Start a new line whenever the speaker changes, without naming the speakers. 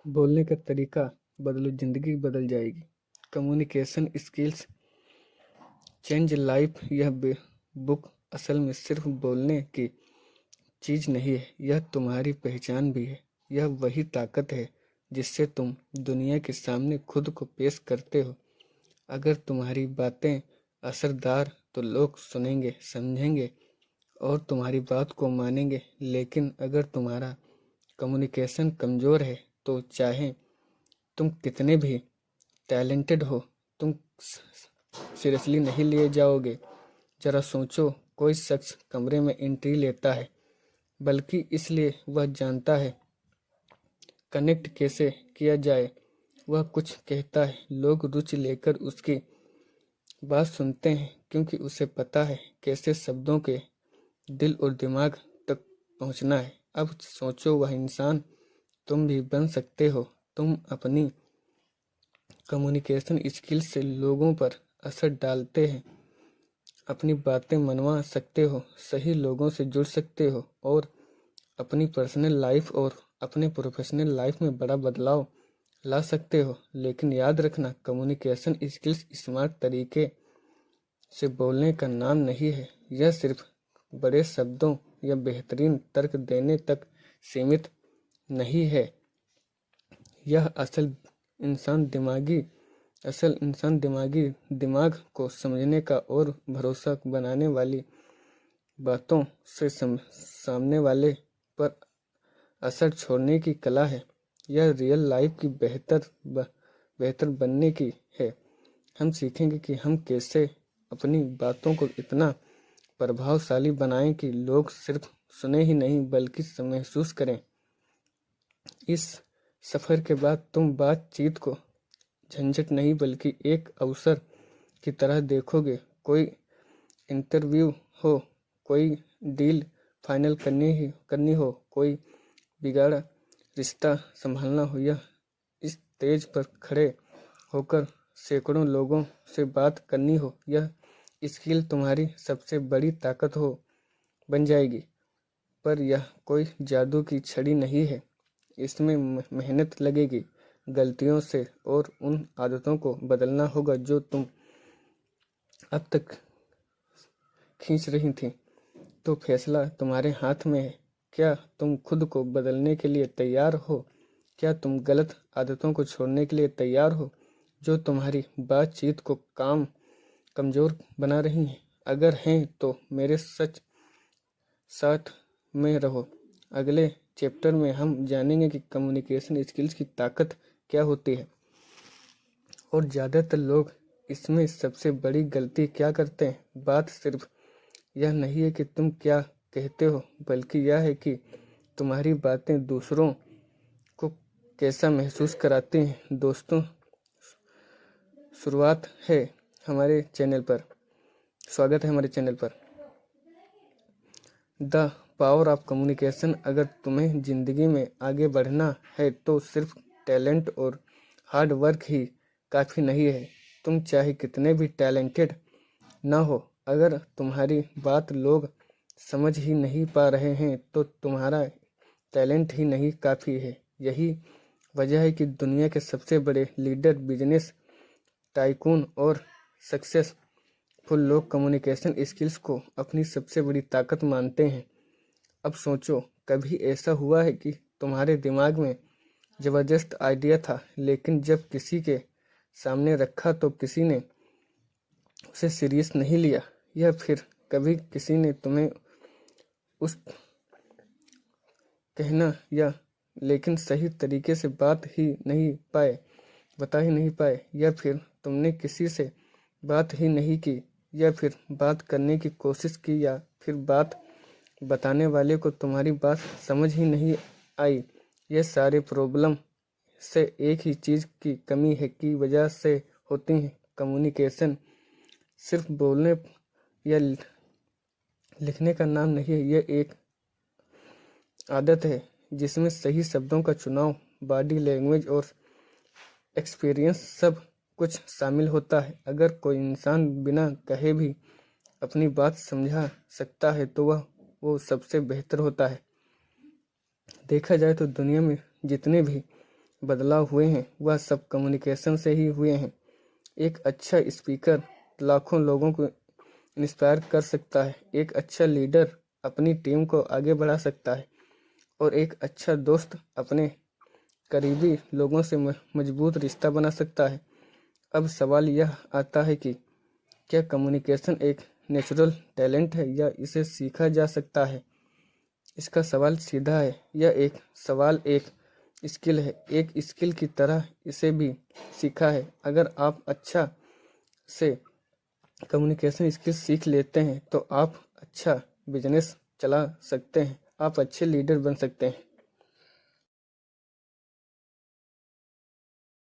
बोलने का तरीका बदलो, जिंदगी बदल जाएगी। Communication skills change life. यह बुक असल में सिर्फ बोलने की चीज नहीं है, यह तुम्हारी पहचान भी है। यह वही ताकत है जिससे तुम दुनिया के सामने खुद को पेश करते हो। अगर तुम्हारी बातें असरदार तो लोग सुनेंगे, समझेंगे और तुम्हारी बात को मानेंगे। लेकिन अगर तुम्हारा कम्युनिकेशन कमजोर है तो चाहे तुम कितने भी टैलेंटेड हो, तुम सीरियसली नहीं लिए जाओगे। जरा सोचो, कोई शख्स कमरे में एंट्री लेता है बल्कि इसलिए वह जानता है कनेक्ट कैसे किया जाए। वह कुछ कहता है, लोग रुचि लेकर उसकी बात सुनते हैं क्योंकि उसे पता है कैसे शब्दों के दिल और दिमाग तक पहुंचना है। अब सोचो, वह इंसान तुम भी बन सकते हो। तुम अपनी कम्युनिकेशन स्किल्स से लोगों पर असर डालते हैं, अपनी बातें मनवा सकते हो, सही लोगों से जुड़ सकते हो और अपनी पर्सनल लाइफ और अपने प्रोफेशनल लाइफ में बड़ा बदलाव ला सकते हो। लेकिन याद रखना, कम्युनिकेशन स्किल्स स्मार्ट तरीके से बोलने का नाम नहीं है। यह सिर्फ बड़े शब्दों या बेहतरीन तर्क देने तक सीमित नहीं है। यह असल इंसान दिमागी दिमाग को समझने का और भरोसा बनाने वाली बातों से सामने वाले पर असर छोड़ने की कला है। यह रियल लाइफ की बेहतर बनने की है। हम सीखेंगे कि हम कैसे अपनी बातों को इतना प्रभावशाली बनाएं कि लोग सिर्फ सुने ही नहीं बल्कि महसूस करें। इस सफर के बाद तुम बातचीत को झंझट नहीं बल्कि एक अवसर की तरह देखोगे। कोई इंटरव्यू हो, कोई डील फाइनल करनी हो, कोई बिगाड़ा रिश्ता संभालना हो, या इस स्टेज पर खड़े होकर सैकड़ों लोगों से बात करनी हो, यह स्किल तुम्हारी सबसे बड़ी ताकत बन जाएगी। पर यह कोई जादू की छड़ी नहीं है। इसमें मेहनत लगेगी, गलतियों से और उन आदतों को बदलना होगा जो तुम अब तक खींच रही थी। तो फैसला तुम्हारे हाथ में है। क्या तुम खुद को बदलने के लिए तैयार हो? क्या तुम गलत आदतों को छोड़ने के लिए तैयार हो जो तुम्हारी बातचीत को कमजोर बना रही हैं? अगर हैं तो मेरे साथ में रहो। अगले चैप्टर में हम जानेंगे कि कम्युनिकेशन स्किल्स की ताकत क्या होती है और ज़्यादातर लोग इसमें सबसे बड़ी गलती क्या करते हैं। बात सिर्फ यह नहीं है कि तुम क्या कहते हो, बल्कि यह है कि तुम्हारी बातें दूसरों को कैसा महसूस कराती हैं। दोस्तों, शुरुआत है हमारे चैनल पर स्वागत है हमारे चैनल पर द पावर ऑफ कम्युनिकेशन। अगर तुम्हें जिंदगी में आगे बढ़ना है तो सिर्फ टैलेंट और हार्ड वर्क ही काफ़ी नहीं है। तुम चाहे कितने भी टैलेंटेड ना हो, अगर तुम्हारी बात लोग समझ ही नहीं पा रहे हैं तो तुम्हारा टैलेंट ही नहीं काफ़ी है। यही वजह है कि दुनिया के सबसे बड़े लीडर, बिजनेस टाइकून और सक्सेसफुल लोग कम्युनिकेशन स्किल्स को अपनी सबसे बड़ी ताकत मानते हैं। अब सोचो, कभी ऐसा हुआ है कि तुम्हारे दिमाग में ज़बरदस्त आइडिया था, लेकिन जब किसी के सामने रखा तो किसी ने उसे सीरियस नहीं लिया, या फिर कभी किसी ने तुम्हें उस कहना या लेकिन सही तरीके से बता ही नहीं पाए, या फिर तुमने किसी से बात ही नहीं की, या फिर बात करने की कोशिश की, या फिर बात बताने वाले को तुम्हारी बात समझ ही नहीं आई। ये सारे प्रॉब्लम से एक ही चीज़ की कमी है की वजह से होती हैं। कम्युनिकेशन सिर्फ बोलने या लिखने का नाम नहीं है, यह एक आदत है जिसमें सही शब्दों का चुनाव, बॉडी लैंग्वेज और एक्सपीरियंस सब कुछ शामिल होता है। अगर कोई इंसान बिना कहे भी अपनी बात समझा सकता है तो वो सबसे बेहतर होता है। देखा जाए तो दुनिया में जितने भी बदलाव हुए हैं वह सब कम्युनिकेशन से ही हुए हैं। एक अच्छा स्पीकर लाखों लोगों को इंस्पायर कर सकता है, एक अच्छा लीडर अपनी टीम को आगे बढ़ा सकता है और एक अच्छा दोस्त अपने करीबी लोगों से मजबूत रिश्ता बना सकता है। अब सवाल यह आता है कि क्या कम्युनिकेशन एक नेचुरल टैलेंट है या इसे सीखा जा सकता है? इसका सवाल सीधा है, यह एक स्किल है, एक स्किल की तरह इसे भी सीखा है। अगर आप अच्छा से कम्युनिकेशन स्किल सीख लेते हैं तो आप अच्छा बिजनेस चला सकते हैं, आप अच्छे लीडर बन सकते हैं।